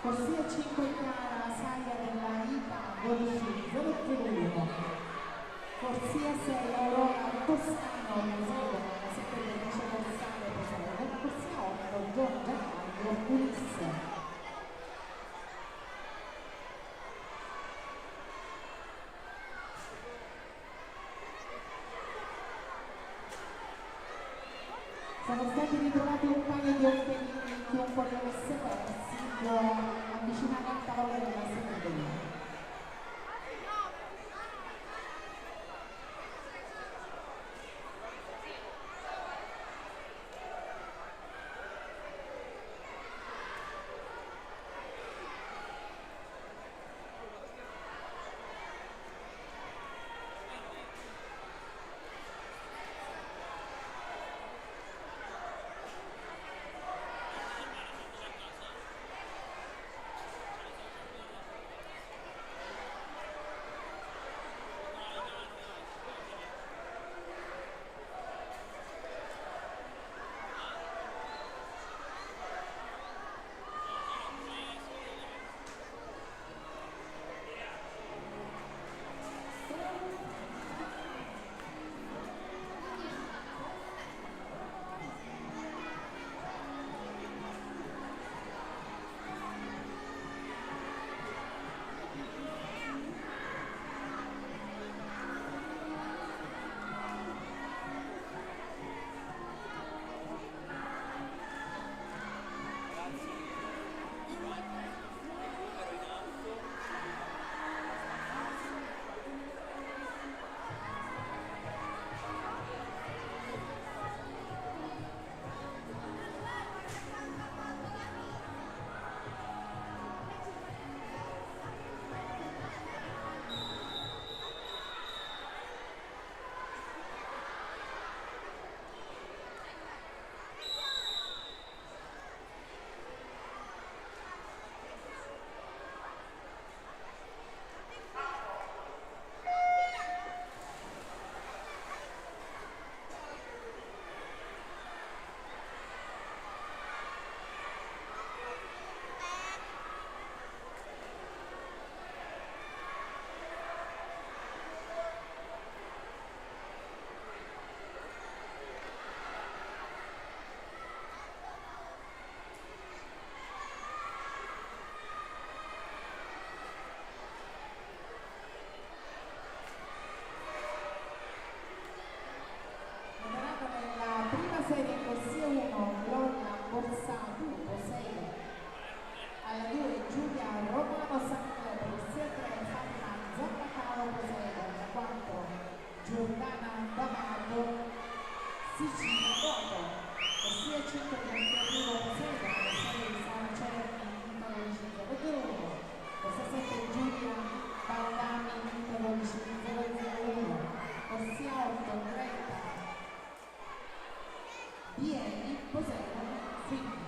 Corsia 5 Chiara Saia della Ita Golfi 031, Corsia 6 Aurora Toscano Museo 7 Felice Dorsale Posare, Corsia 8 Giorgio Mario Ulisse. Sono stati ritrovati un paio di occhialini, chiunque li avesse persi può avvicinare al tavolo della segreteria. Serie Corsia 1 Gloria Borsato Posei, alla 2 Giulia Romano Sacco, Corsia 3 Fatima Zappataro Posei, alla 4 Giordana D'Amato Sicilia Dopo, Corsia 5 Biancavivo Posei, alla 6 Sara Cerni Interologi 001, Corsia 7 Giulia Baldani Interologi 001, Corsia 8 Greta Vieni, Poseidon, Figli.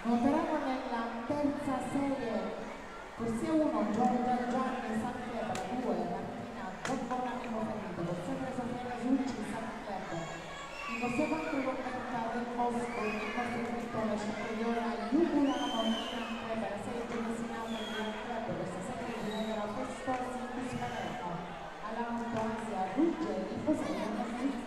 Monteranno nella terza serie corsia 1 Giorgia Gianni San Club, 2 Martina Giovanni Ferito, corsia 3 Sofia Succi San Club, in corsia 4 Roberta del Bosco, in corsia 3 Cittadiola Iugulano Milan Club, la serie Genesinata Milan Club, corsia 7 Ginevra Festosi Cus Palermo, all'Auto Asia Ruggeri, Posei e Martina.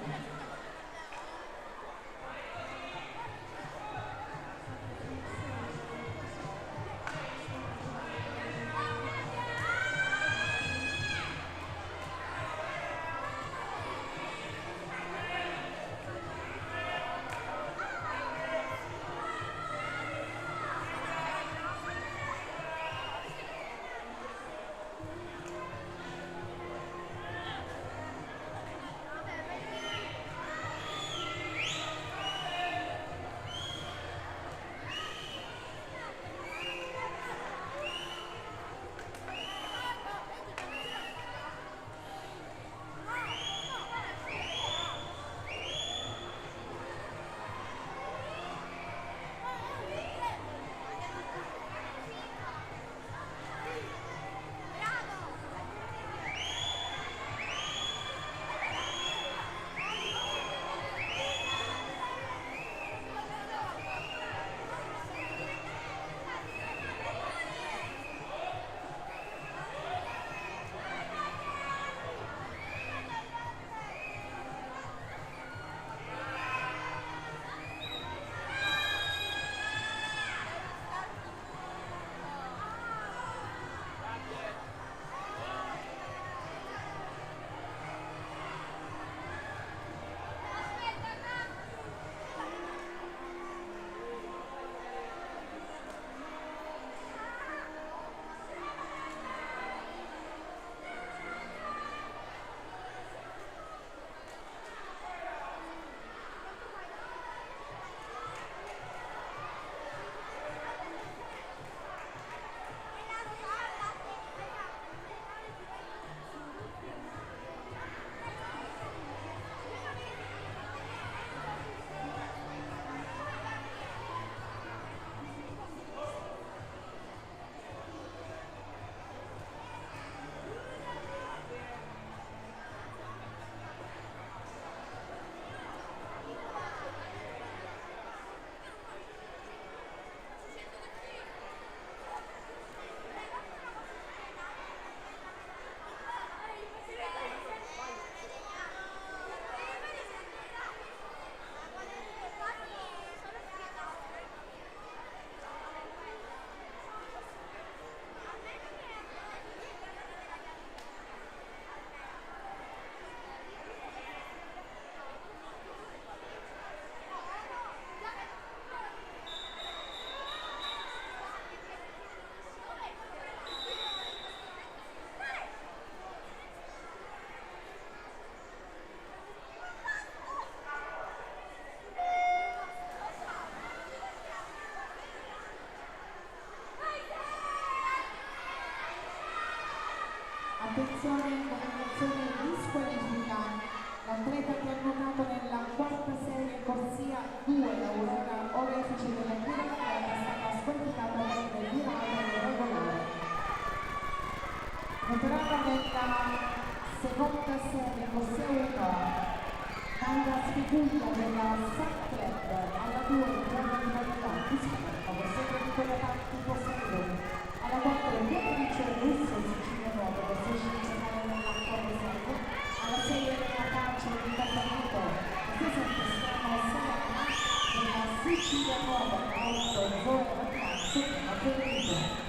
Attenzione, comunicazione di squalifica. L'atleta che ha nuotato nella quarta serie corsia 2, Aurora Orefice della Tirana, è stata squalificata per virata irregolare. Nuoteranno nella seconda serie corsia 1, Tanda Spiguglia della San Club, alla 2 Giorno di Marità, Piscina, corsia 3 Nicola Tanti Poseidon, alla 4 Beatrice Russo Sicilia Nuovo, corsia 5 nell'acqua Rosario, alla 6 Elena Pace di Casalito, corsia 7 Strano Salana, nella Sicilia Nuova, Auto Zoe Ragazzo, a Torino.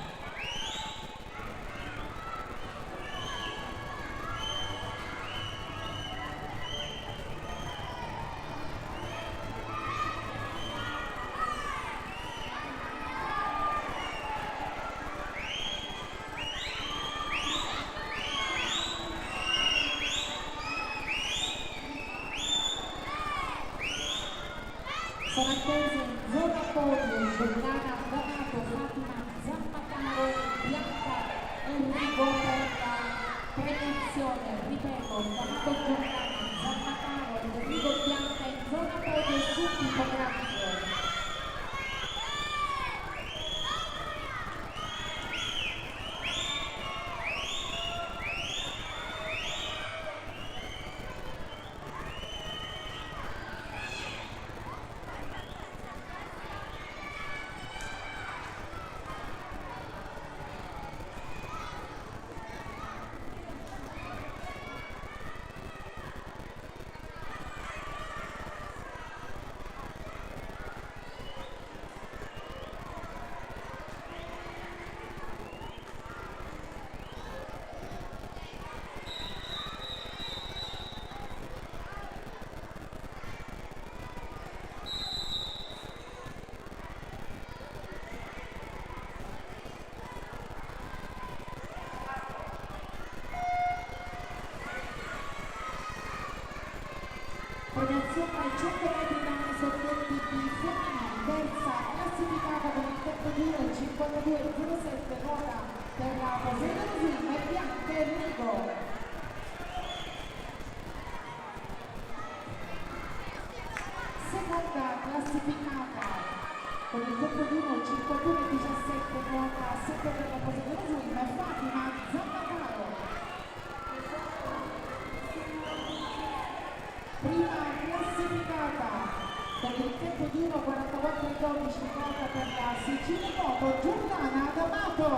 Sono attese in zona podio Giuliana Donato, Fatima Zampacaro, Bianca Enrico per la premiazione, ripeto, Donato Giuliana, Zampacaro, Enrico Bianca in zona podio subito, grazie. ai 100 metri da obiettivi femminili, terza classificata con il tempo di 1:52:07, ruota per la Poseidon Swim e Bianca Enrico. Seconda classificata con il tempo di 1:51:17, ruota sempre per la Poseidon Swim, Fatima Zappataro. Prima classificata con il tempo di 1:44:12, ruota per la Sicilia Moto, Giordana D'Amato.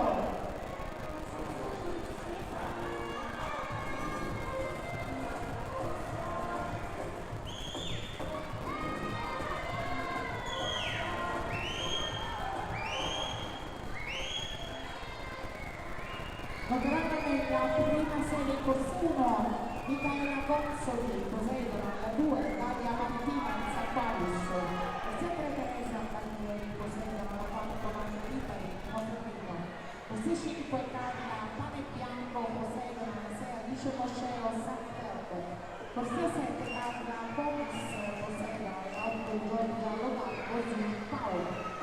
Noteranno nella prima serie corso 1 Micaela Consoli, Poseidon, la 2 Dalia Martina, San Paulus, la 3 Teresa Baglieri, Poseidon, la 4 Margherita e Montevideo, la 5 Carla Pane Bianco, Poseidon, la 6 Alice Mosceo, San Ferro, corsia 7 Carla Comis, Poseidon, la 8 Giorgia Lodato, Paolo.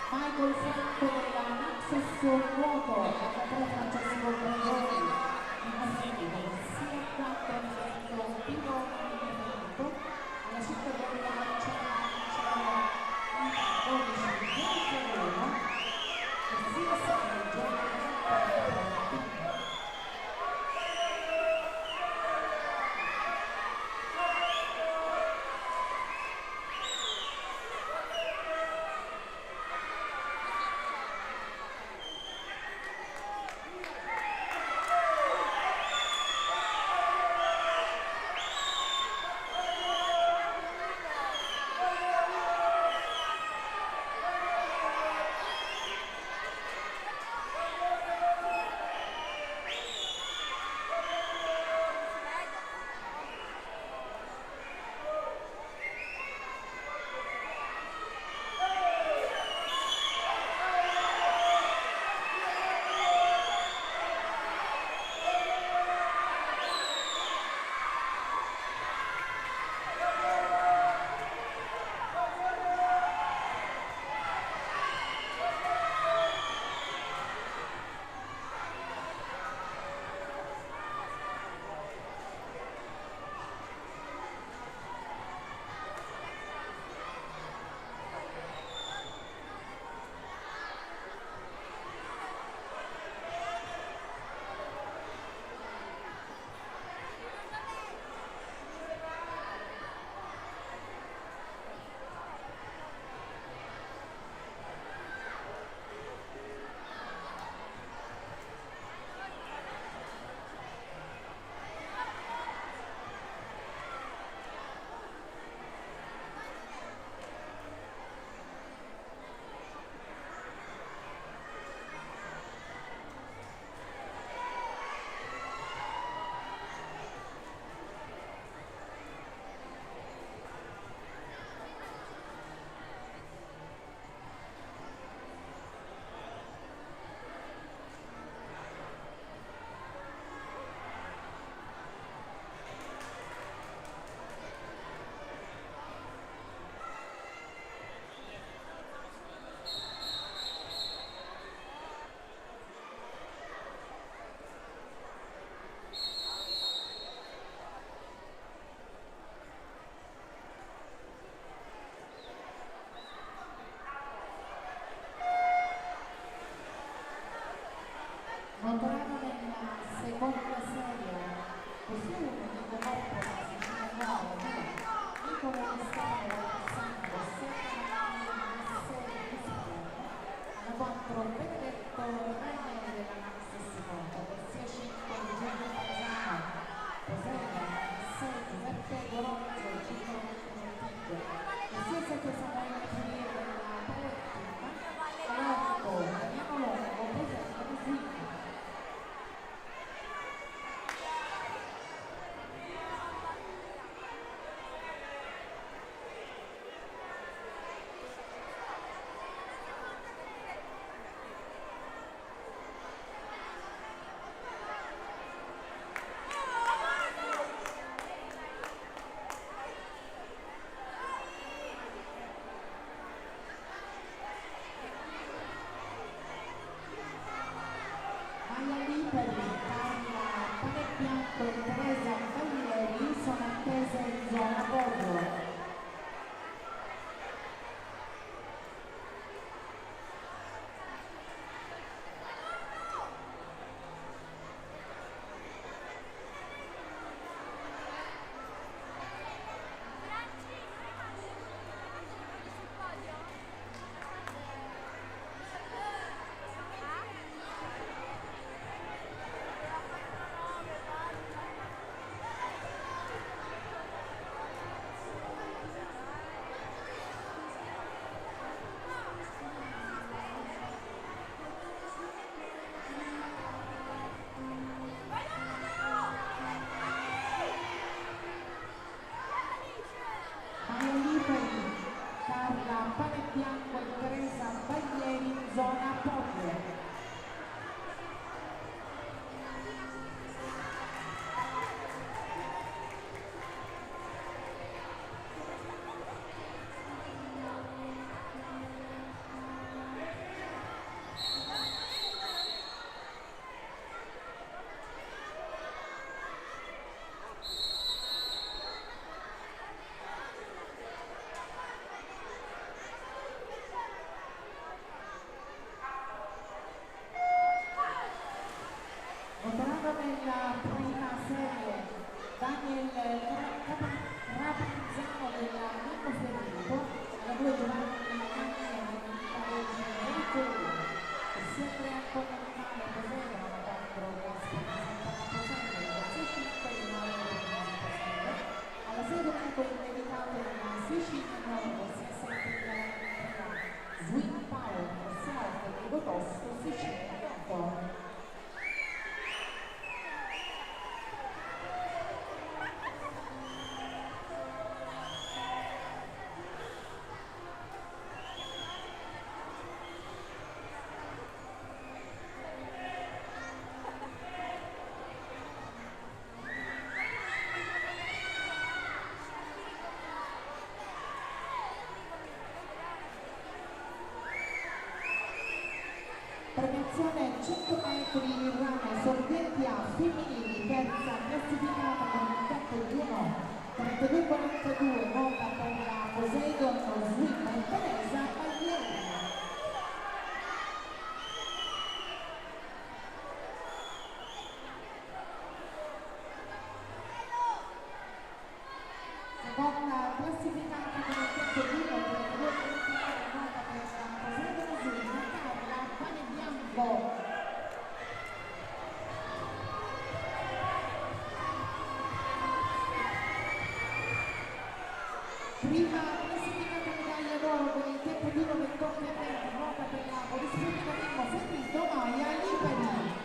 Michael Franco della Naxos Nuoto, la 3 Francesco Gregori di Massimo, sia 4 Lorenzo Pivone di Benvenuto, la 5 della Marcella Ita 12 Giorgio Roma, e sia 6 Giorgio Motorano nella seconda serie, così uno di Coppola, Sicilia Nuova, Nicolo Cristiano, Alessandro, alla 4 Benedetto Ranieri della Max Simoto, Corsia 5 Giulio Paesano, Posella, 6 Giuseppe Goronzo, 5 Corsia 7 Samuele Pinieri della Palettina, alla 8 Damiano Longo, Posella di Swing. Nella prima serie Daniel Rapanzano della Nino Federico, alla 2 Giovanni Cagnieri della Veneto, e sia 3 Antonio Animale Posella, alla 4 Gasperi Santana Posella, alla 6 5 di Mauro alla 6 Domenico Indevitato della Sicilia Nuova, sia 7 della Swing Power, sia 8 di Gotosto, Sicilia Nuova. Premiazione 100 metri in ramo sorgenti a femminili, terza classificata con un tempo di 1:32:42, nota per la Poseidon Swim Teresa Paglieri. Seconda classificata con un tempo di 1:32:42, nota per la Poseidon Swim Carla Panebianco. Prima classificata medaglia d'oro con il tempo di 1:28:20, nota per la Polisportiva Mimmo Ferrito Maia Lipari.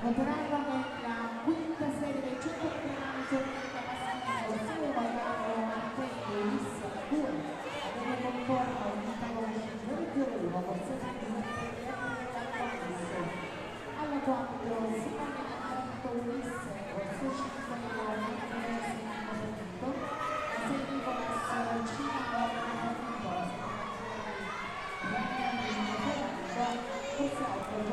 Voteranno nella quinta serie del centro campionato giovanile maschile Rosario Magaro Martelli Ulisse 2 dove concorrono Italo 01 Corsione di alla 4 Simone Alberto Ulisse Corso 5 la 6 Nicolas Cina Corso 8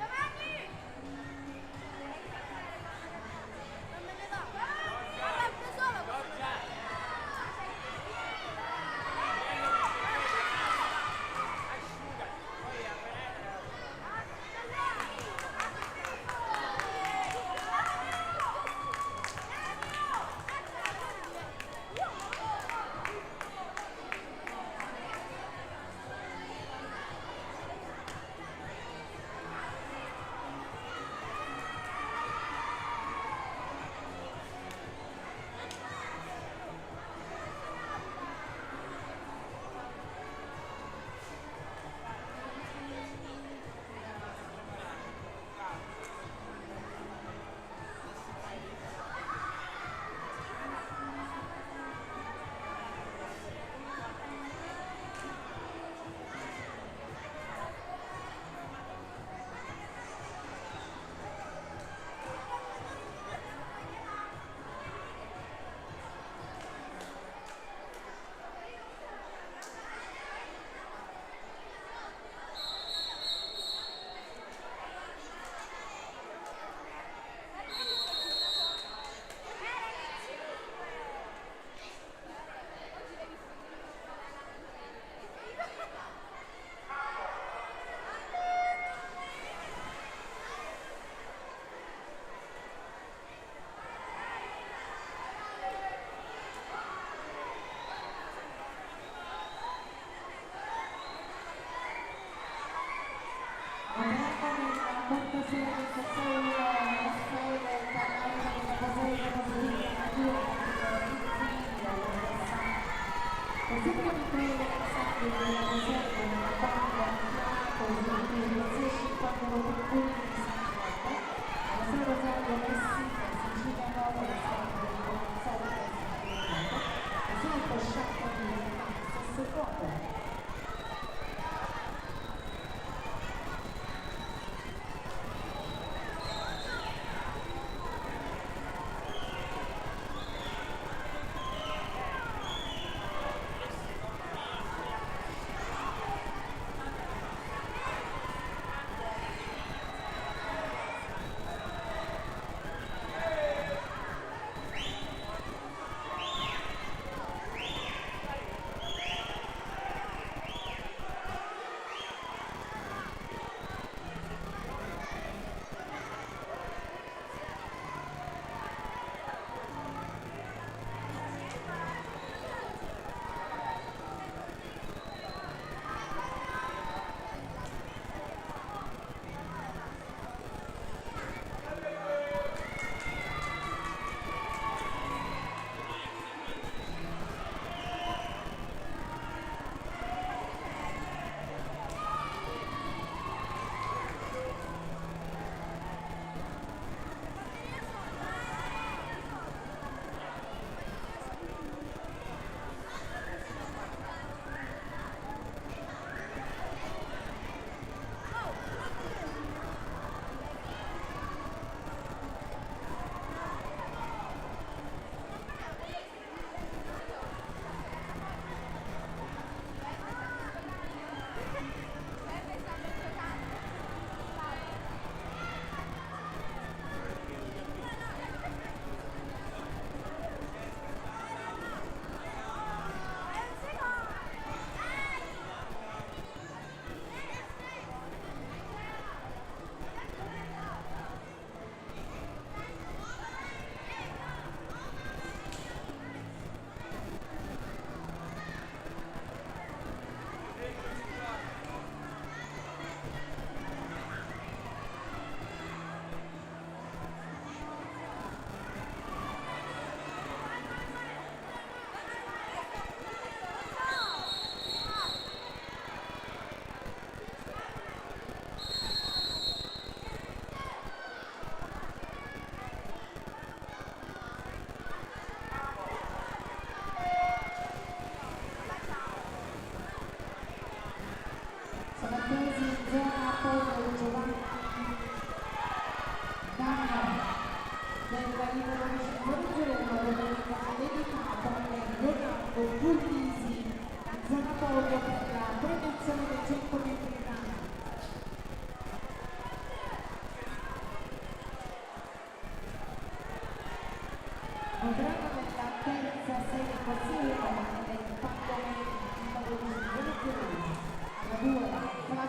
Giovanni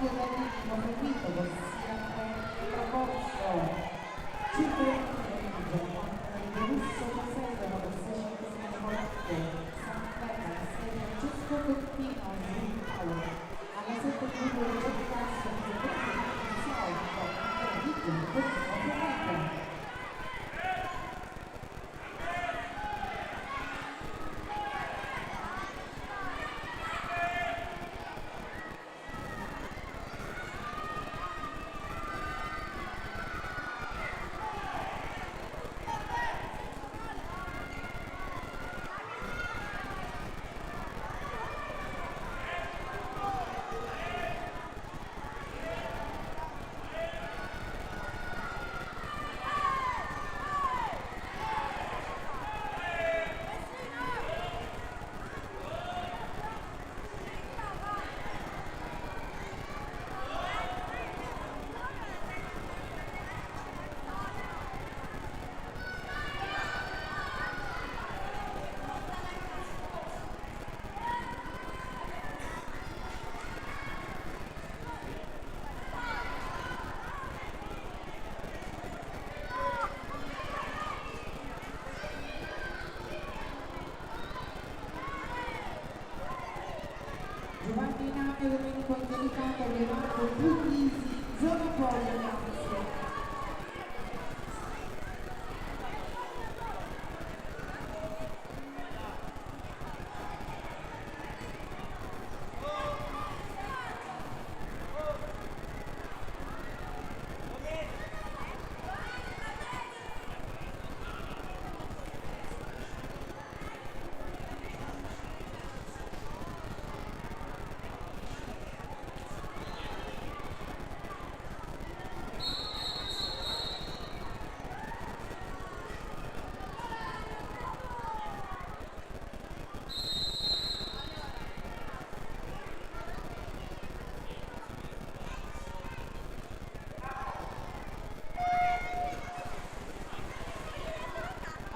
Claudio Danilo Ferrito, Corsia Proporzo, 5 Russo Poseidano, Corsia 5 Morocco, San Bella, 6 Francesco Cottino, Green Power, alla 7 Giulio Giorgio Castro, Corsia 8, Andrea Vigio, Corsia Ferrito. Giovanni Navio, Domenico Indelicato, Leonardo Puglisi, zona Polo, grazie.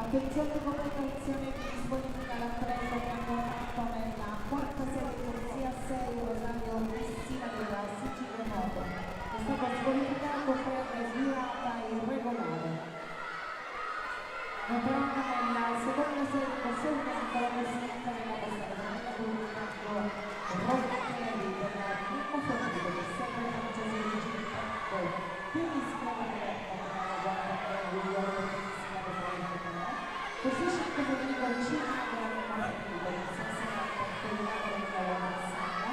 Attenzione comunicazione di disponibilità all'attrezzo che hanno fatto nella quarta serie Corsia 6 Rosario Messina della Sicilia Moto. È stato squalificato per virata irregolare. Noterà nella seconda serie Corsia 1 la presidente della Costa Rica Rocchieri della prima fortuna del sempre francese di Gilberto, quindi si chiama la guardia così 5 Federico vicino alla partita, il Sassana della Massana,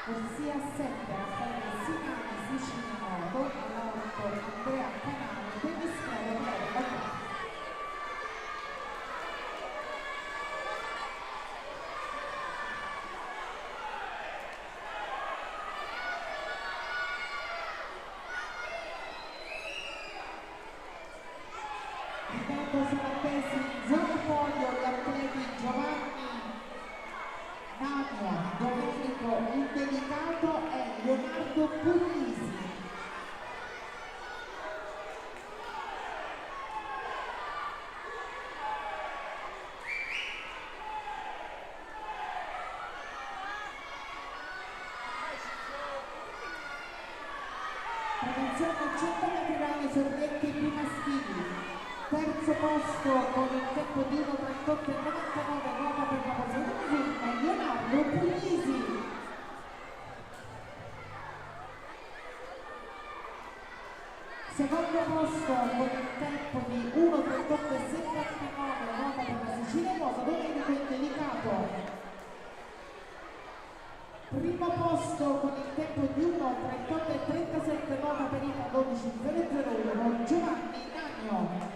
Corsia 7 Raffaele Sinani, Sicilia Moto, all'8 Andrea Canale, quindi scrive per sono attesi in zona podio gli atleti Giovanni Navio, Domenico Indelicato e Leonardo Puglisi. Prevenzione a 100 metri rane sorgenti più maschili. Terzo posto con il tempo di 1.38,99 nota per la posizione Leonardo Puglisi. Secondo posto con il tempo di 1.38,79 nota per la Sicilia Moto, Domenico Indelicato. Primo posto con il tempo di 1.38,37 nota per il 12.001 Giovanni Nagno.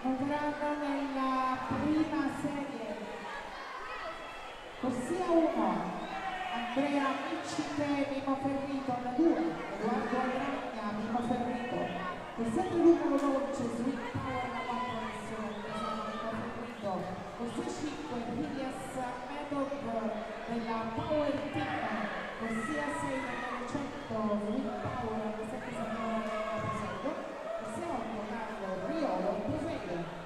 Noteranno nella prima serie Corsia 1 Andrea Micciche, Mimo Ferrito, alla 2 Edoardo Agragna, Mimo Ferrito. il sempre numero 12 Sweet Power la 4 versione Casano favorito, corsia 5 Hideous Method della Power Team, corsia 6 del 100 Sweet Power alla 7 Signore prosegue, corsia 8 Carlo Riolo prosegue.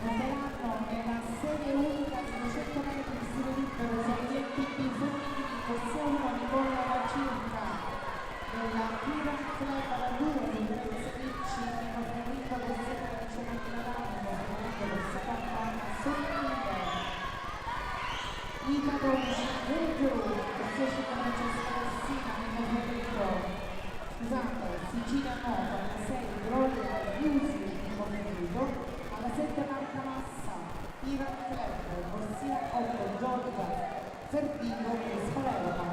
Monteranno nella serie unica di 200 metri di stile libero serie TP femminili corsia 1 Nicola La Circa della Kira Club alla 2 di Teresa Ricci primo favorito corsia 13 Milano favorito corsia 40 Sottile Ita 12 Vergero corsia 5 Francesca Messina primo favorito scusate Sicilia 9 alla 6 Gloria Iusi primo favorito alla 7 Marca Massa, Ivan Club, corsia 8 Giorgia Ferdigo e Spalerma.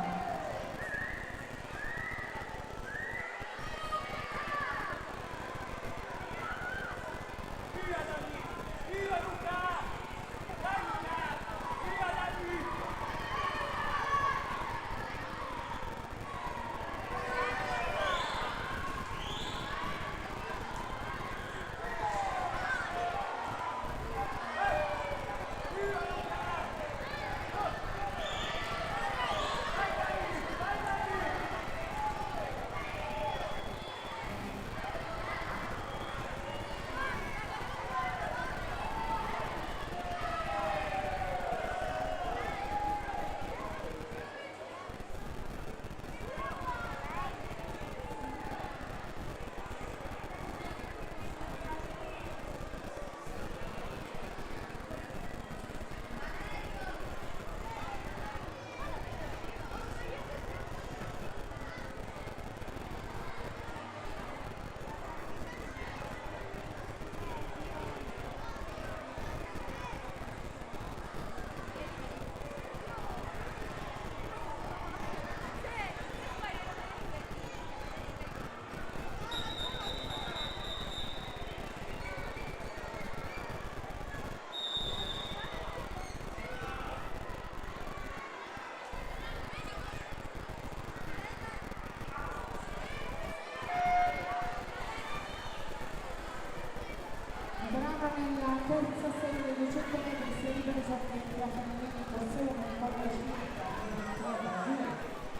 Nella terza serie dei 200 metri si è libero sorteggio la femminile corsia 1 Nicola Circa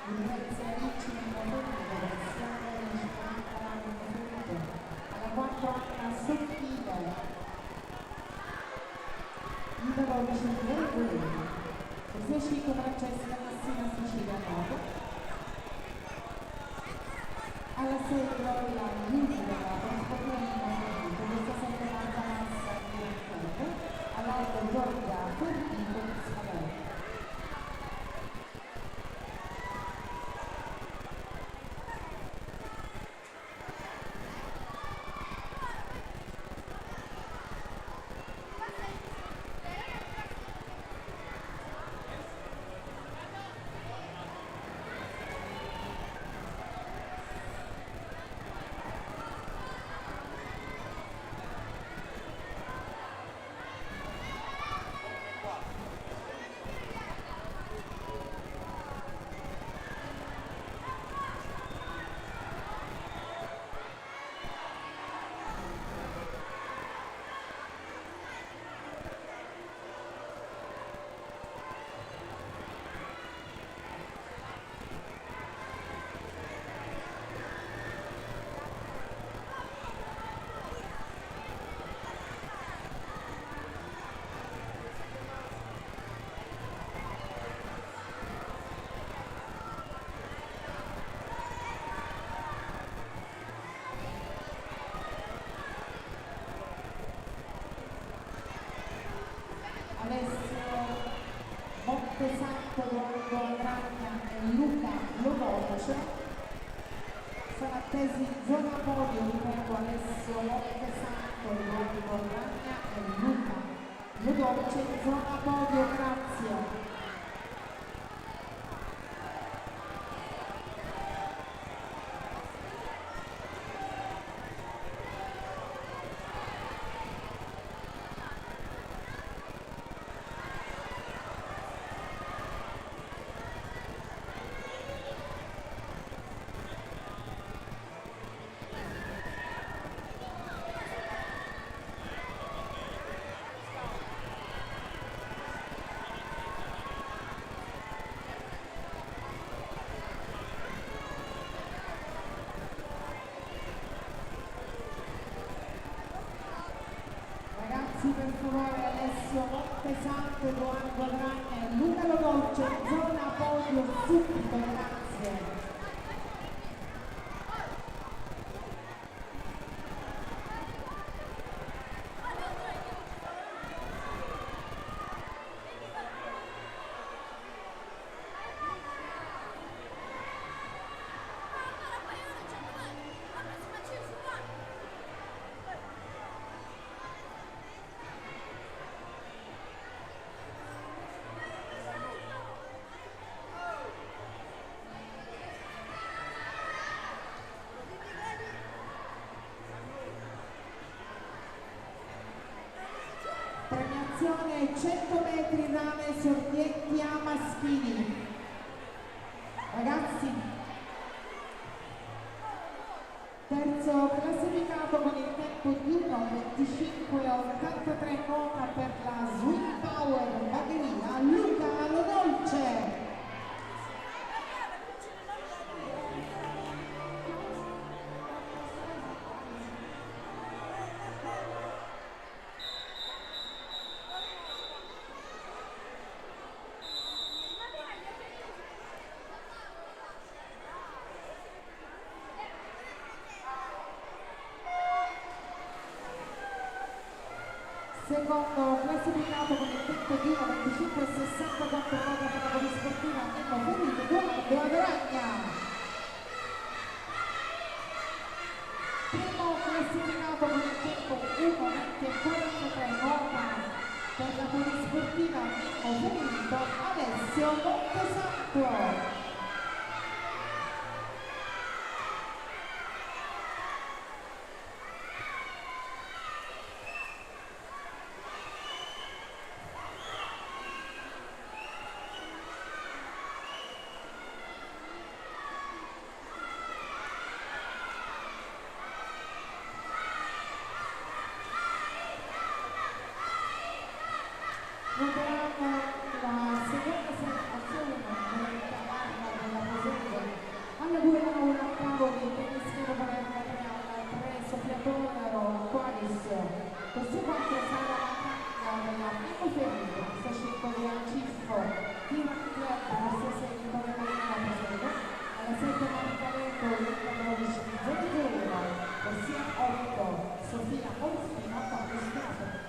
di Teresa Ricci nella femminile corsia 13 alla 4 Anna Sottile Ita 12 Vergero corsia 5 Francesca Messina Sicilia 9 alla 6 Gloria Iusi della Transportare corsia 7 Marca Massa all'alto Giorgia Ferdigo e Spalerma. Alessio Montesanto, Edoardo Gragna e Luca Lodolce. Sono attesi in zona podio, ripeto, Alessio Montesanto, Edoardo Gragna e Luca Lodolce in zona podio, grazie. Per favore, Alessio Montesanto, Edoardo Gragna e Luca Lodolce in zona podio subito, grazie. Premiazione 100 metri rane sorgenti a maschili. Ragazzi, terzo classificato con il tempo di 1:25:83 nota per la Swing Power Bagheria, Luca Lodolce. Secondo classificato con il tempo di 1:25:64 nota per la polisportiva Nemo Ferito, Edoardo Gragna. Primo classificato con il tempo 1:20:43 nota per la polisportiva Nemo Ferito, Alessio Montesanto. Voteranno la seconda azione della cavarra della Posego alla 2-1 a Cavoli, Tenischiero Palermo 3 Sofia Tolero, Qualis. Questo 4 sarà la cacca della Nemo Ferito, questo 5 di Anciffo, Tiran Club, questo 6 di Palermo Posego, alla 7 Marcareto, Luca 12 di Zero, ossia 8 Sofia Orfino, Qualis Teatro.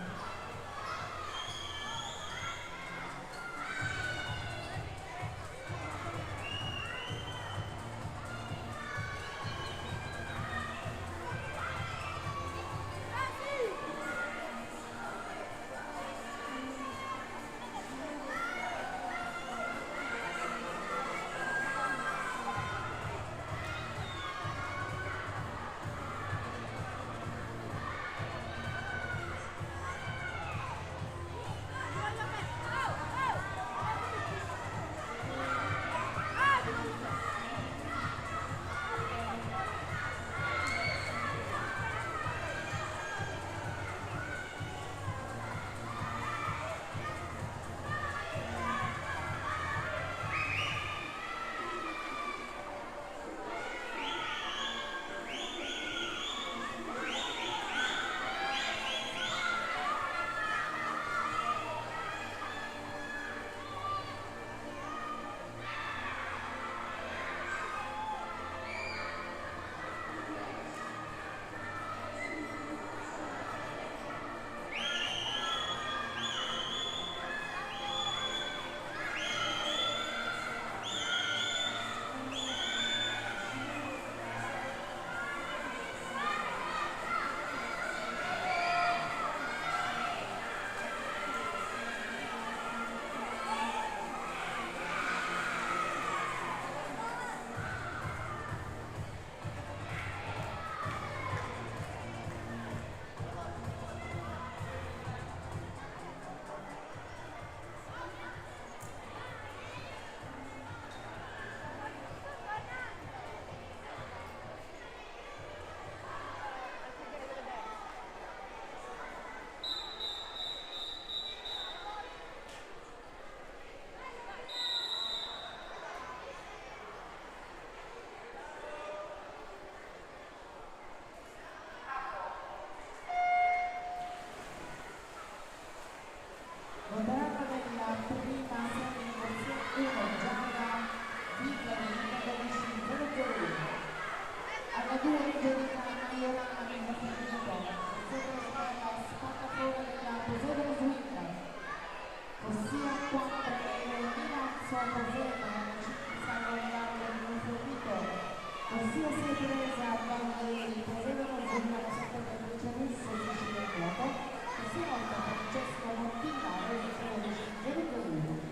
Voteranno nella prima serie corsia 1 Giada Vicari numero 15001. Alla 2 Angelica Maiorana nella Fernito, seconda della spaccatura della Poseidon Swing. Corsia 4 Milazzo Poseidon nella Cipisa Gonzaga nella Fernito. Corsia 6 Teresa Valleri Poseidon Swing nella Sapete Luce Russo Sicilia Nuoto. Corsia 8 Francesco Montina nella 13.01.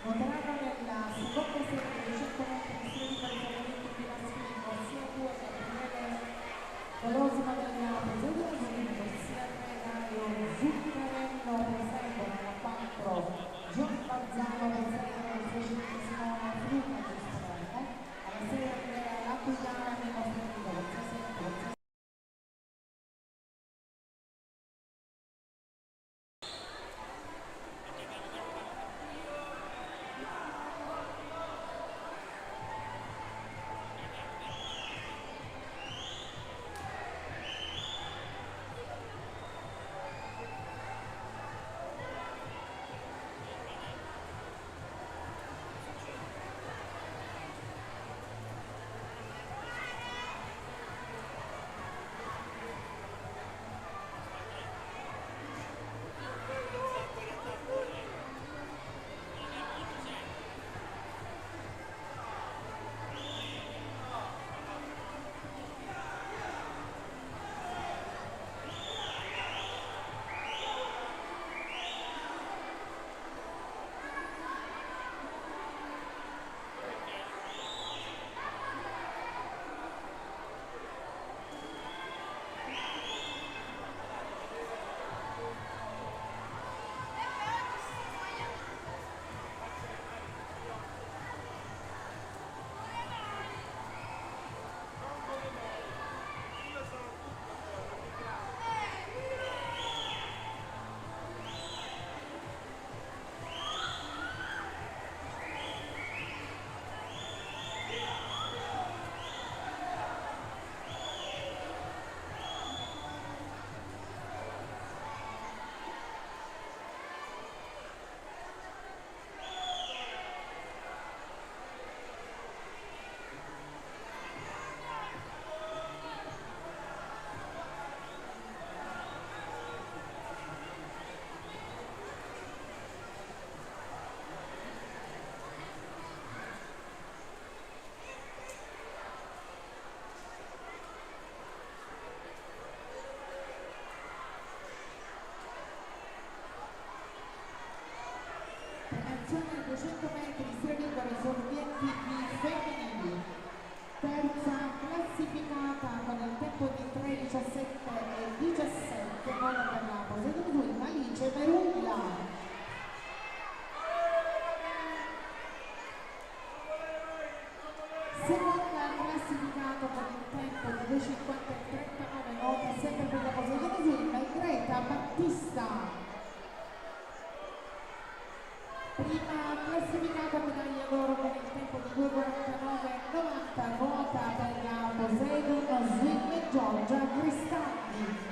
Voteranno nella seconda serie di 100 metri di riferimento maschili, corsia 2 Gabriele Colosimo della Poseidon Swing, corsia 3 Dario Zuccarello Poseidon, alla 4 Gian Bazzano Poseidon, al 16esimo Fruta Giusterello, alla 6 Andrea L'Aquitana nella Fernito, corsia 7, corsia 400 metri stile liberi su obiettivi femminili. Terza classificata con il tempo di 3:17 e 17, nona per la Poseidon Alice Merulla. Seconda classificato con il tempo di 2:50 e 39, nota sempre per la Poseidon Swim, Greta Battista. Prima classificata medaglia d'oro con il tempo di 2:49,90, nota per la Poseidon Swim, Giorgia Cristaldi.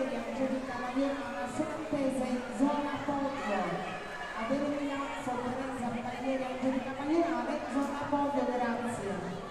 Valeria Angelica Magliana sono attese in zona podio. Adelia Forterenza Valeria Angelica Magliana zona podio, grazie.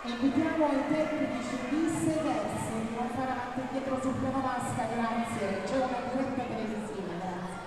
Invitiamo i tecnici di sedersi, non fare avanti e dietro sul piano vasca, grazie. C'è una diretta televisiva, grazie.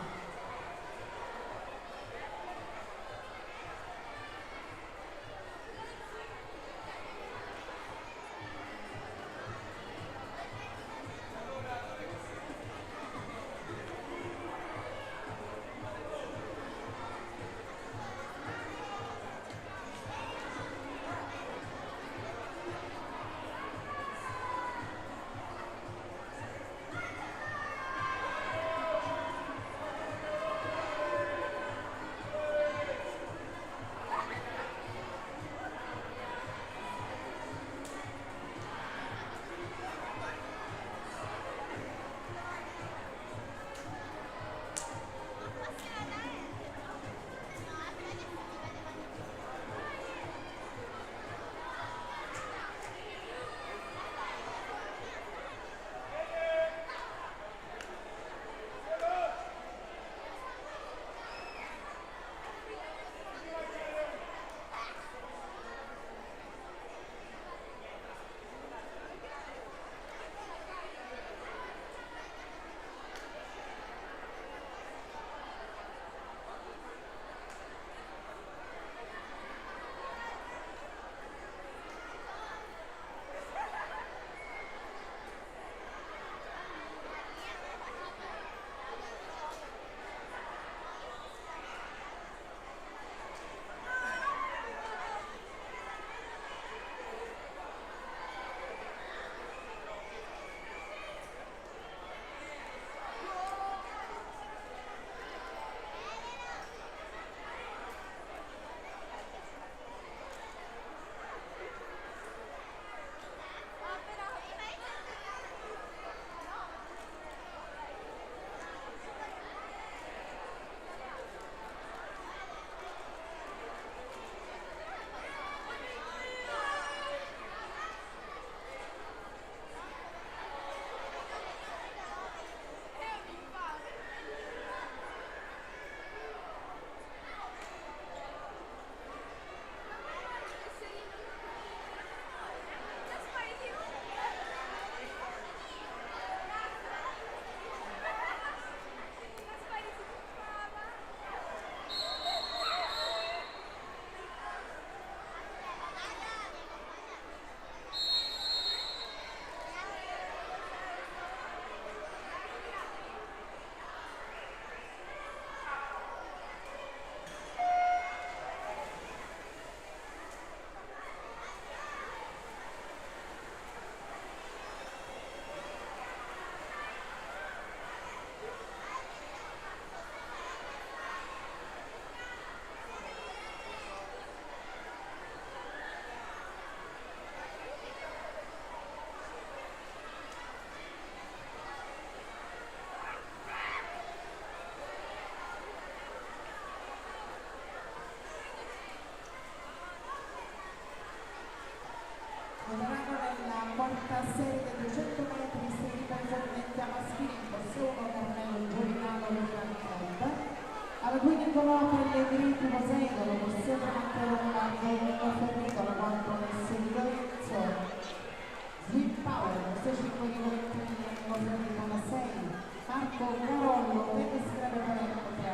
Marco Carollo, tennis club Palermo 3,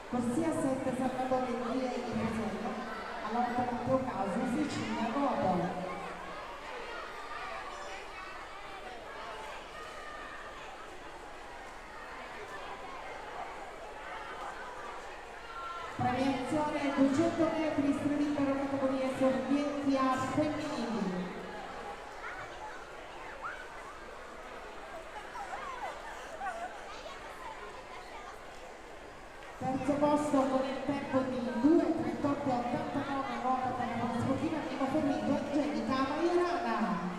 corsia 7 Salvatore Dia di Rosello, all'altro Matteo Caso, Sicilia, Godo. Premiazione 200 metri stile libero categoria sorgenti a femminili. Terzo posto con il tempo di 2:38,89 nota per la sportiva Mimo Ferrito Angelica Maiorana.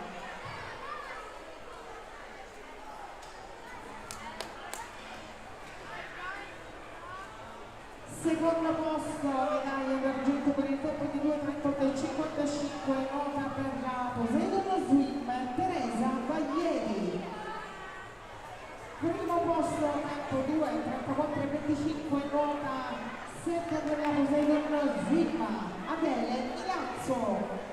Secondo posto, medaglia d'argento con il tempo di 2:38,55 nota per la Poseidon Swim Teresa Baglieri. Primo posto, tempo 2:34,25 nota sempre per la Poseidon Swim Adele Milazzo.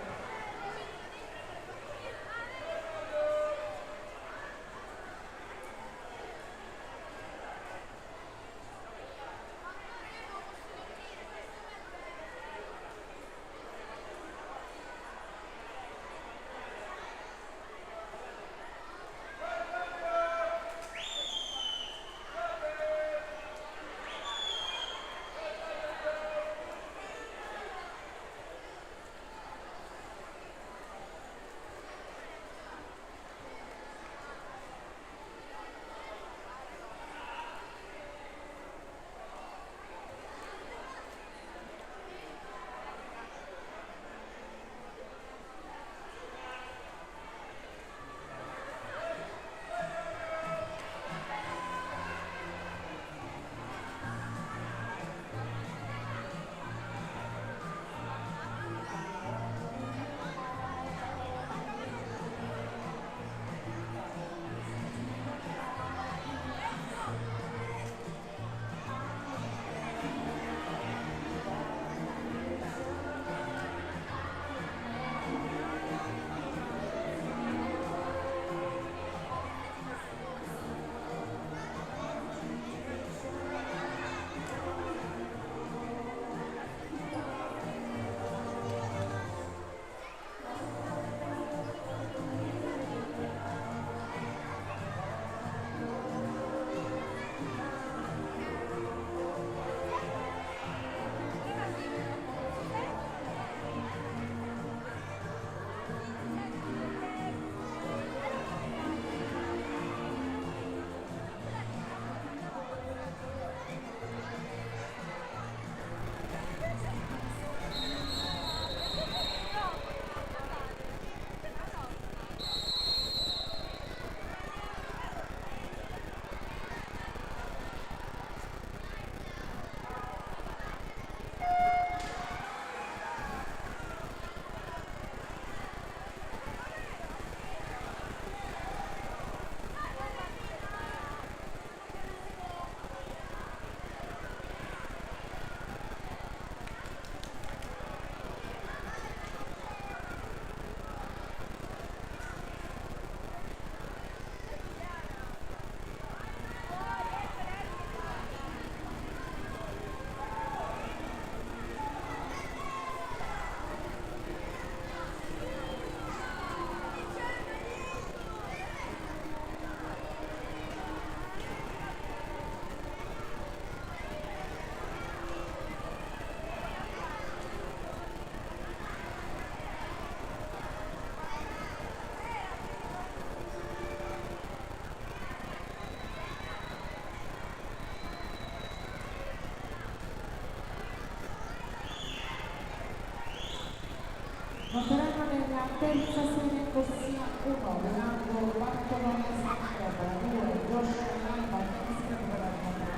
Voteranno nella terza serie corsia 1, Leonardo Bartolone Santoro, 2, Josh Alba, Tennis Palermo 3,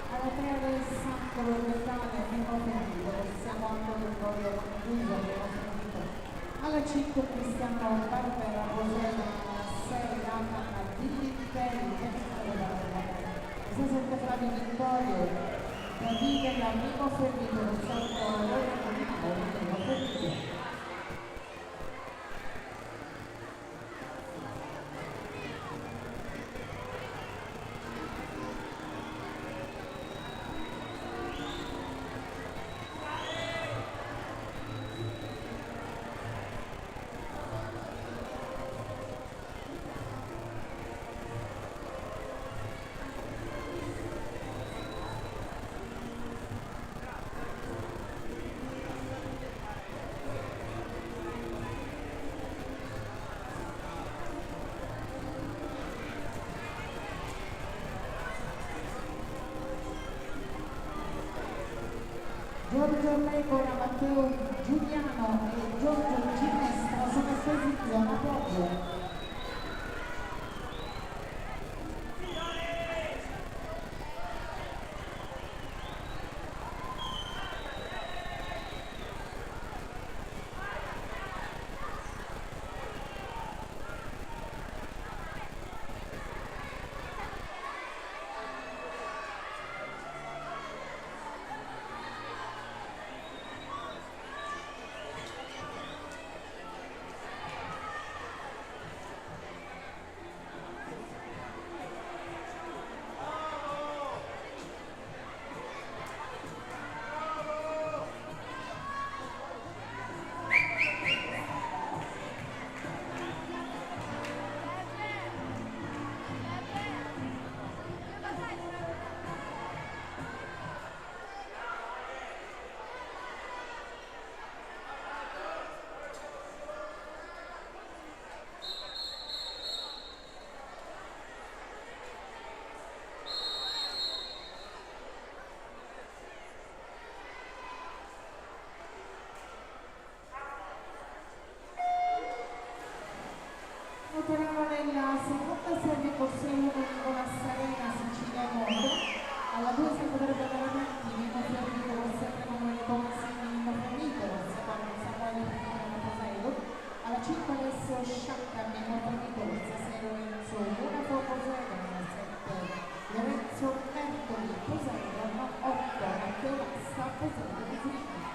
alla 3 Alessandro Bertale, Mimo Ferrito, corsia 4 Gregorio Conduso, Mimo Ferrito, alla 5 Cristiano Barbera, Rosella, 6 Rata Martini, Terry, Tennis Palermo 3, 17 Flavio Vittorio, Davide, la Mimo Ferrito, Rosario Lorenzo Mimo Ferrito. Pecora, Matteo Giuliano e Giorgio Ginestra sono scesi in zona podio. Torniamo nella seconda serie corsia 1 con la Serena Sicilia Mondo. Alla 2 Salvatore Badalamenti, Nino Fiorito, sempre Emanuele Tomassini, Nino Fiorito, secondo Samuele Fernando Poseidon. Alla 5 Alessio Sciacca, Nino Fiorito, 6 Lorenzo Monaco Poseidon, 7 Lorenzo Mertoli Poseidon, 8 Matteo Lassa Poseidon di Filippo.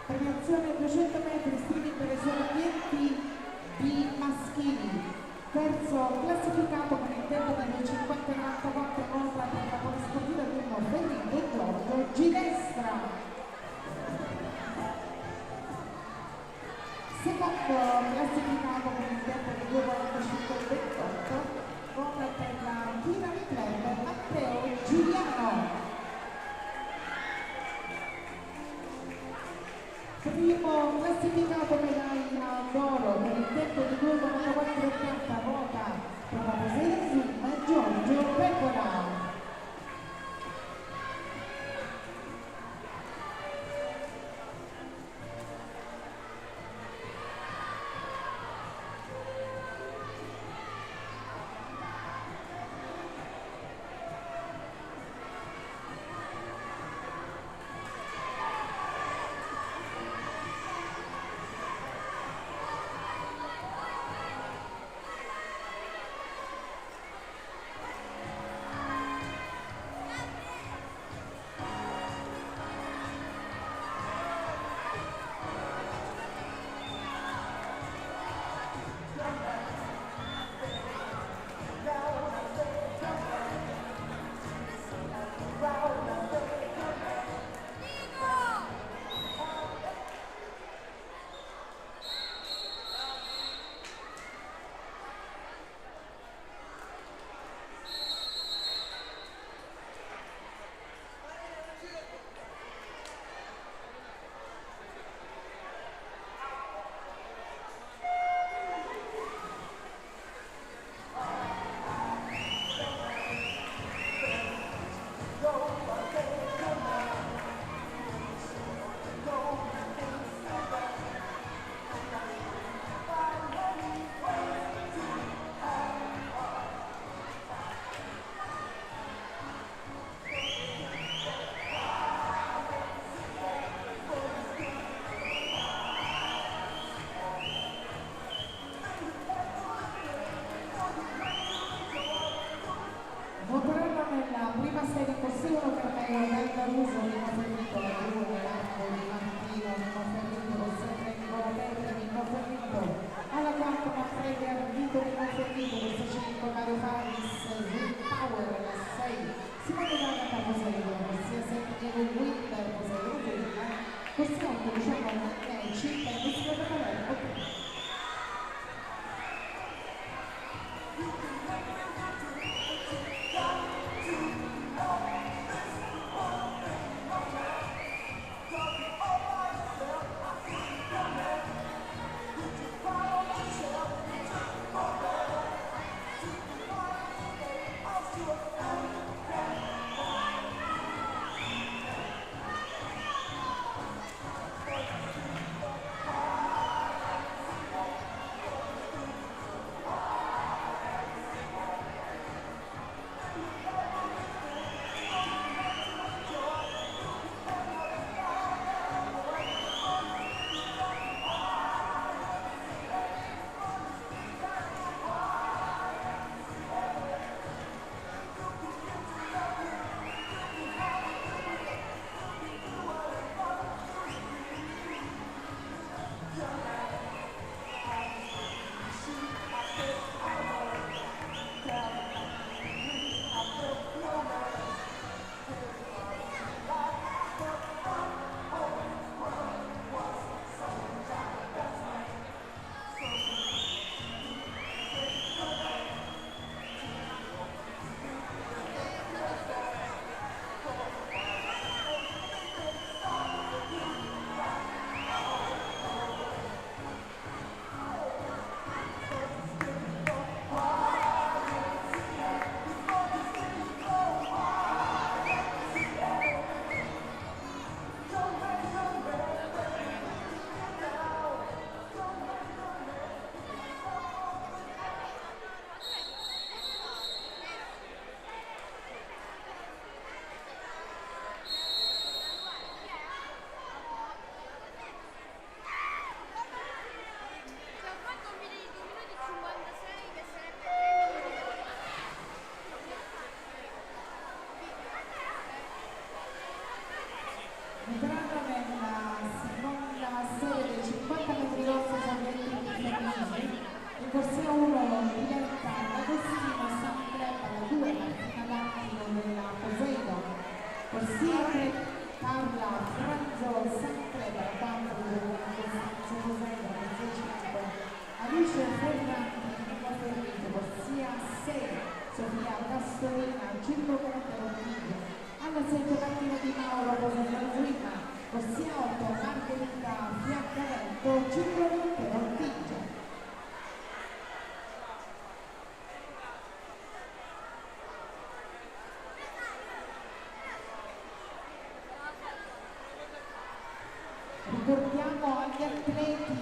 Premiazione 200 metri stili per esordienti di maschili. Terzo classificato con il tempo di 2:50:94 contra per la polisportiva primo Federico Giorgio Ginestra. Secondo classificato con il tempo di 2:45:28 contra per la Tirani Club Matteo Giuliano. Primo classificato medaglia d'oro con il tempo di 2:44:80 vota per la Poseidon Zoom Giorgio Pecora. rimasta in corso 1 Carmelo dal Caruso, Nino Ferrito, la 2, Marco Di Martino, Nino Ferrito, con sempre Nicola Petri, Nino Ferrito, alla 4 Manfredi Ardito, Nino Ferrito, corso 5 Mario Faris, Will Power, la 6, Simone D'Agata, Poseidon, corsia 7 Diego Winter, Poseidon, corsia 8 diciamo Cinta, Industria Palermo. Entrando nella seconda serie dei 50 metri d'orso sovietici femminili, in corsia 1 Diletta D'Agostino, San Clepa, la 2 Martina D'Attilo della Poseidon, corsia 3 Carla Franzo, San Clepa, la 4 della Costanzo Poseidon, corsia 5 Alice Ferranti, Nino Ferrito, corsia 6 Sofia Castolina, Gillo Conte Romiglio, alla 7 Martina Di Mauro, Poseidon Zuina, corsia 8 Margherita Fiaccavento, Gillo Conte Romiglio. Ricordiamo agli atleti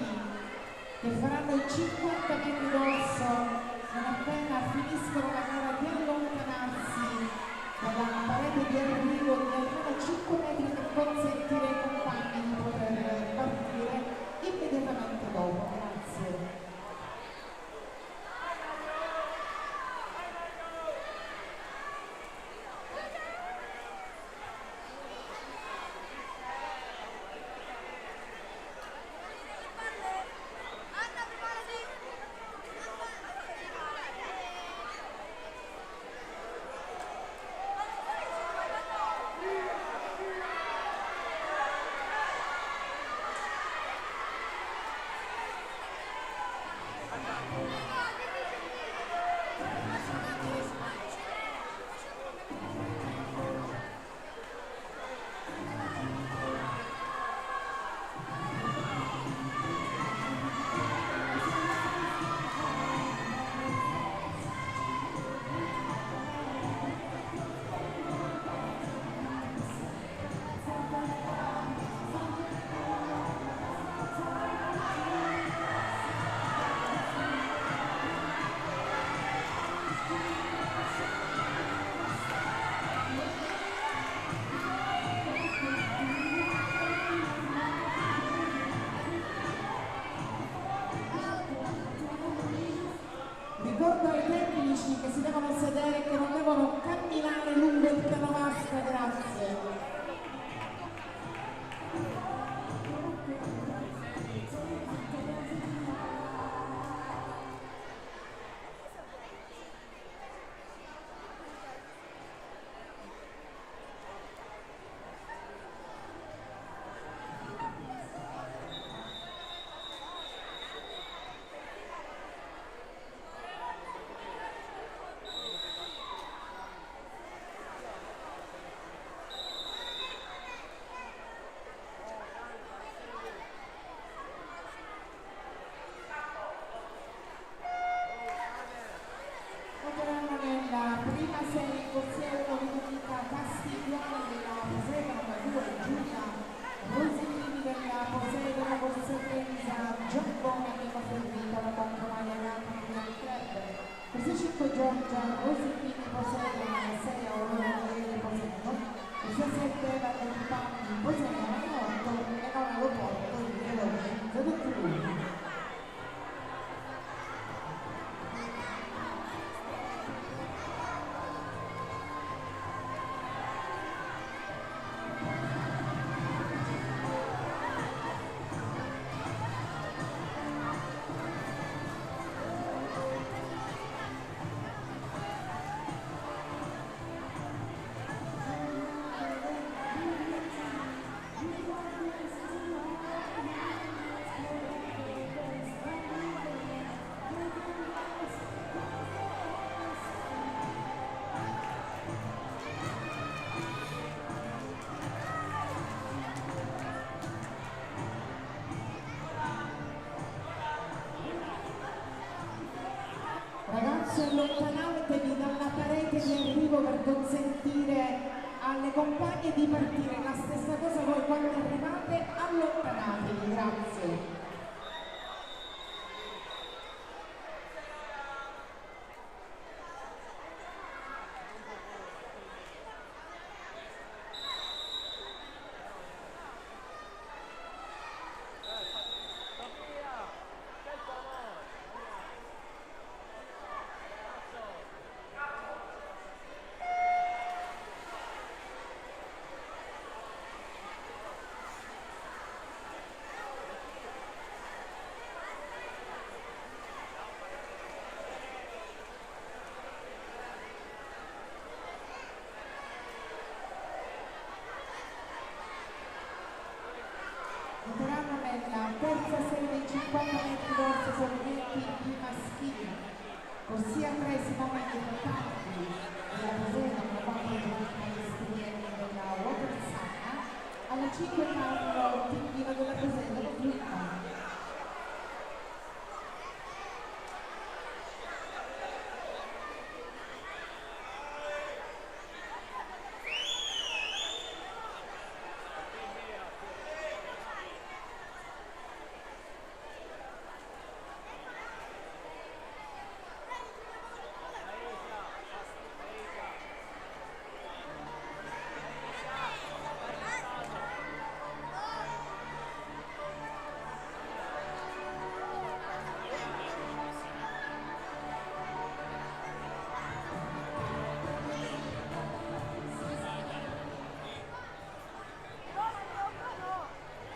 che faranno i 50 metri d'orso non appena finiscono la gara di allontanarsi dalla parete di arrivo di almeno 5 metri per consentire ai compagni di poter partire immediatamente dopo. Grazie. Ricordo ai tecnici che si devono sedere e che non devono camminare lungo il piano 5 Giorgia Rosellini Poseidon alla 6 Aurora Gabriele Poseidon, Corsia 7 Eva Delpani Poseidon alla 8 e non all'Oporto di Veloce 031. Ragazzi, allontanatevi dalla parete di arrivo per consentire alle compagne di partire. La stessa cosa voi quando arrivate, allontanatevi, grazie. Entreranno nella terza serie dei 50 metri d'orso sollevamenti maschili. Corsia 3 Simone Canti della Rosena, una parte della studenti della Water Sana, alla 5 Carlo Timpino della Rosena del Twin.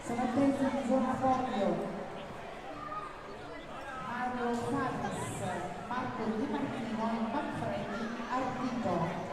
Sono attesi in zona podio Mario Faris, Marco Di Martino e Manfredi Ardito.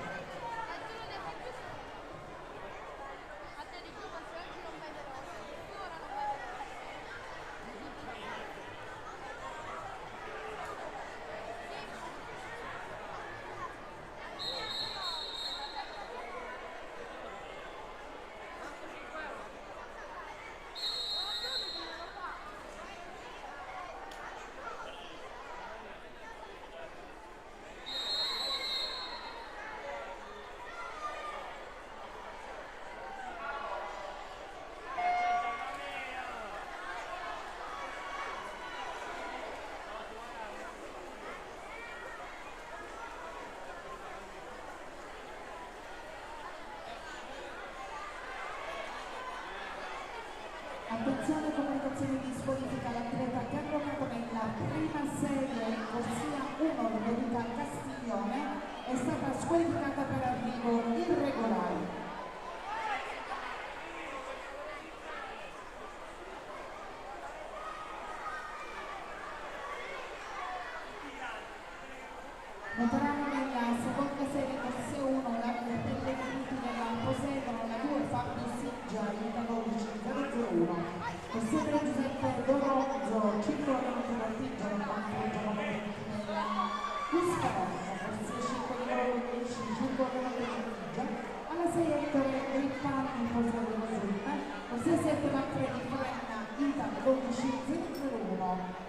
Attenzione, comunicazione di squalifica l'atleta che ha giocato nella prima serie corsia 1 Ludovica Castiglione è stata squalificata per arrivo irregolare. Noteranno nella seconda serie corsia 1 la Pellegrini della Poseidon, la 2 Fabio Siggia, Luca 12 001. Corsia 3 Giuseppe Dorozzo, 5 dell'Artigiano, 4 nella Cuscaronna, corsia 5 di 10, 5 dell'Artigiano, alla 6 Ettore Grippani, Poseidon Sulma, corsia 7 Manfredi Frenna, Ita 12 001.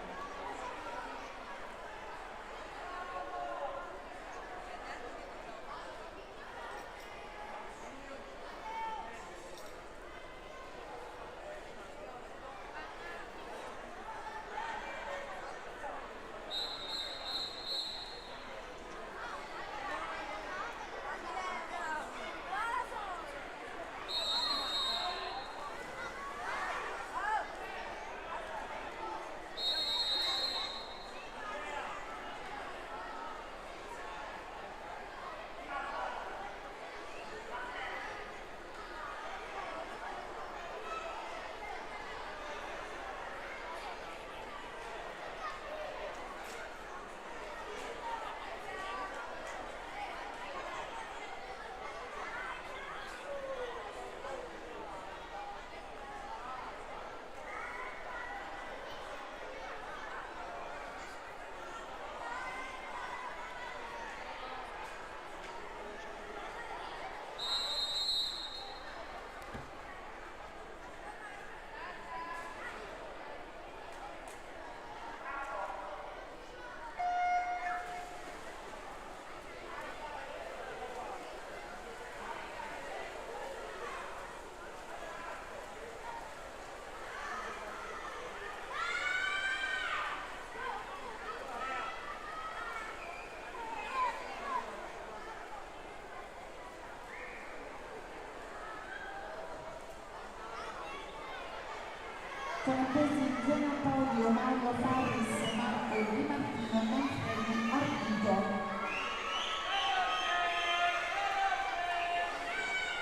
Sono attesi in zona podio Mauro Farris, Marco Di Martino, Manfredi, Ardito.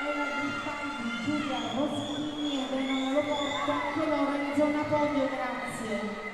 Ela Griffaldi, Giulia Roschini ed Elena Loporto, anche loro in zona podio, grazie.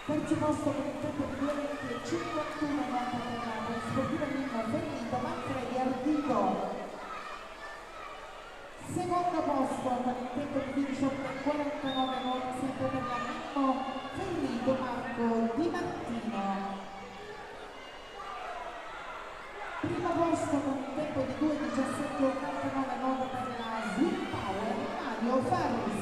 Terzo posto con il tempo di 2:51,90 per la sportiva Nino Ferrito, Manfredi Ardito. Secondo posto con il tempo di 18:49, sempre per la Nino Ferrito, Marco Di Martino. Primo posto con il tempo di 2:17,89 per la Swim Power, Mario Farris.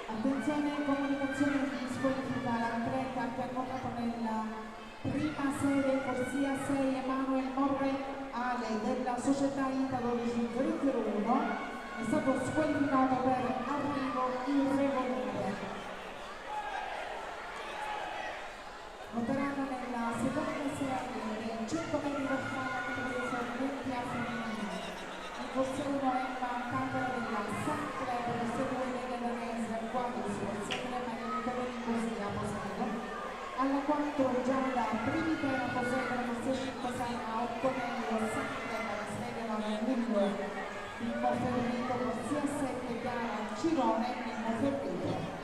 Attenzione, comunicazione di squalifica all'atleta che ha contato nella prima serie corsia 6 Emanuele Morre Ale della società ITA 12001 è stato squalificato per arrivo irregolare. Noteranno nella seconda serie dei 100 metri raffiata categoria Olimpia femminile. In corsia 1 Emma Camera della San Club del seguente Danese al quadro situazione Maria Così a Posero. Alla 4 Giada Primitera Posero la corsia 5 Sana 8 Mello San Club alla serie 9 Millo Mimmo Ferrito corsia 7 Gara Cirone Mimmo Ferrito.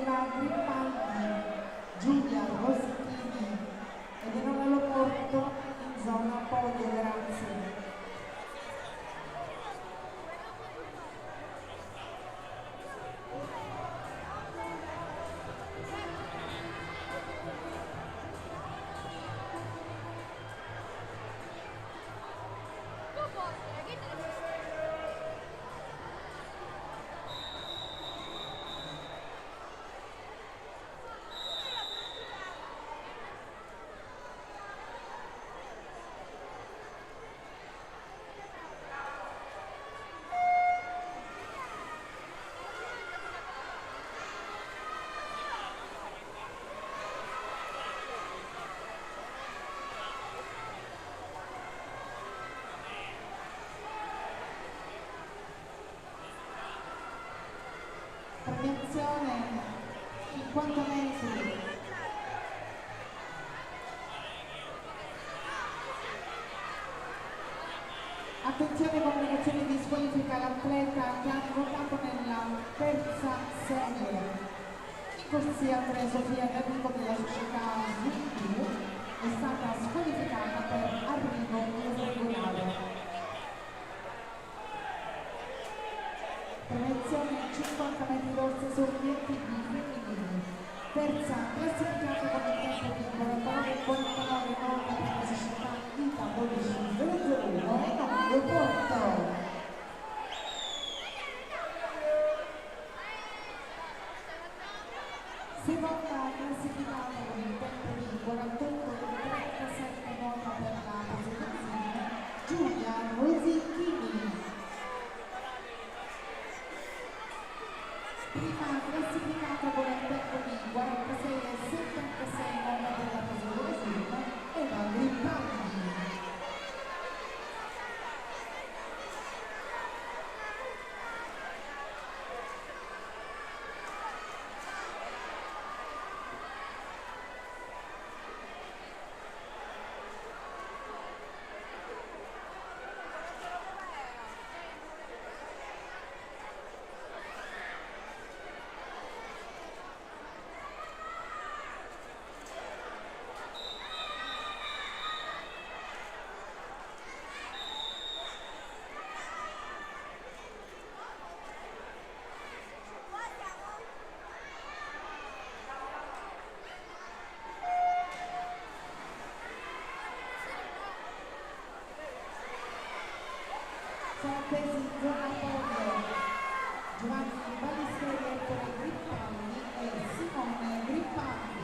Prima Grippaldi, Giulia Rosichini ed Emanuele Porto in zona podio, grazie. Premiazione 50 metri. Attenzione, comunicazione di squalifica l'atleta che ha votato nella terza serie. In corsia 3 Sofia D'Amico della società Swing è stata squalificata per arrivo irregolare. Premiazione 50 metri dorse su obiettivi femminili. Terza classificata con il tempo di 49,49 nota per la società Ita 12,001 e Emanuele Porto. Seconda classificata con il tempo di 48,37 nota per la posizione Giulia Rosichini. Prima classificata con il tempo di 46,76 nota per la posizione Eva Grippaldi. Sono attesi in zona podio Giovanni Ballisteri, Ettore Grippaldi e Simone Grippaldi.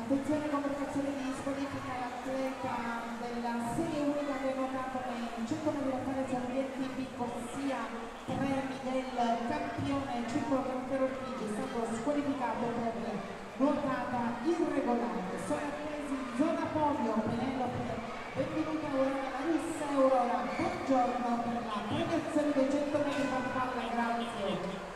Attenzione, convocazione di squalifica l'atleta della serie unica che è nuotato nei 100 metri lontane sorgenti picco, sia premi del campione Circolo Campero Ortigia, è stato squalificato per nuotata irregolare. Sono attesi in zona podio Penelope, benvenuta Aurora La Russa e Aurora, buongiorno per la premiazione dei 100 metri farfalla, grazie.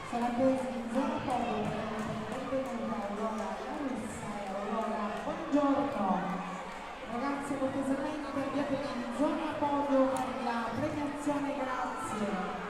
Sarà presa in zona podio benvenuta Aurora La Russa e Aurora, buongiorno. Ragazzi, cortesemente abbiatevi in zona podio per la premiazione, grazie.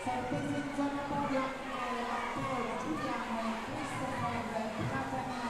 Attesi in zona podio anche Matteo Giuliano e Christopher Catania.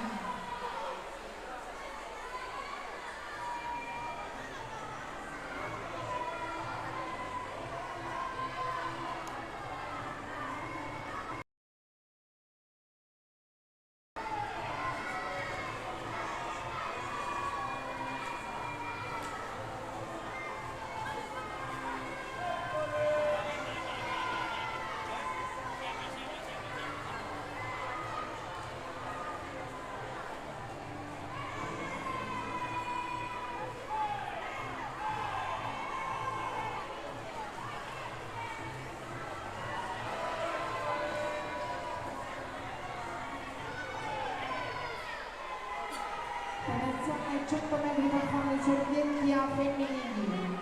Premiazione 100 metri per fare sorgenti a femminili.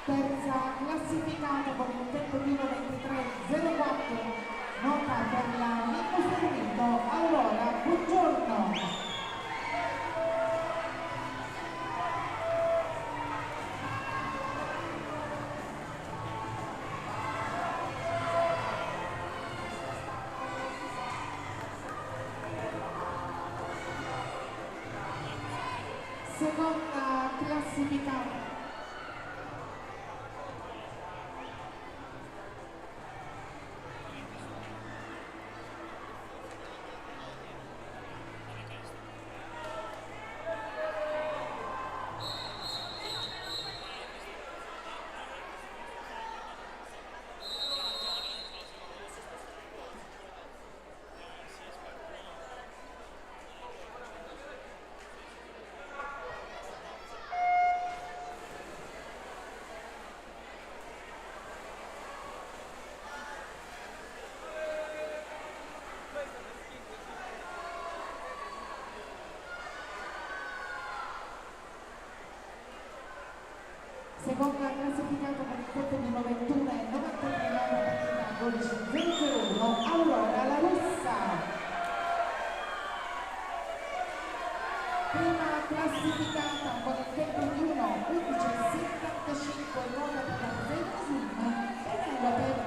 Terza classificata con il tempo di 1:23.04, nota per la Lingo Servito, Aurora, buongiorno. Seconda classificata. Seconda classificata per il tempo di 91 e 99 12.01, Aurora La Russa. Prima classificata con il tempo di 1:11:75 nuova per la Zeitun, Penelope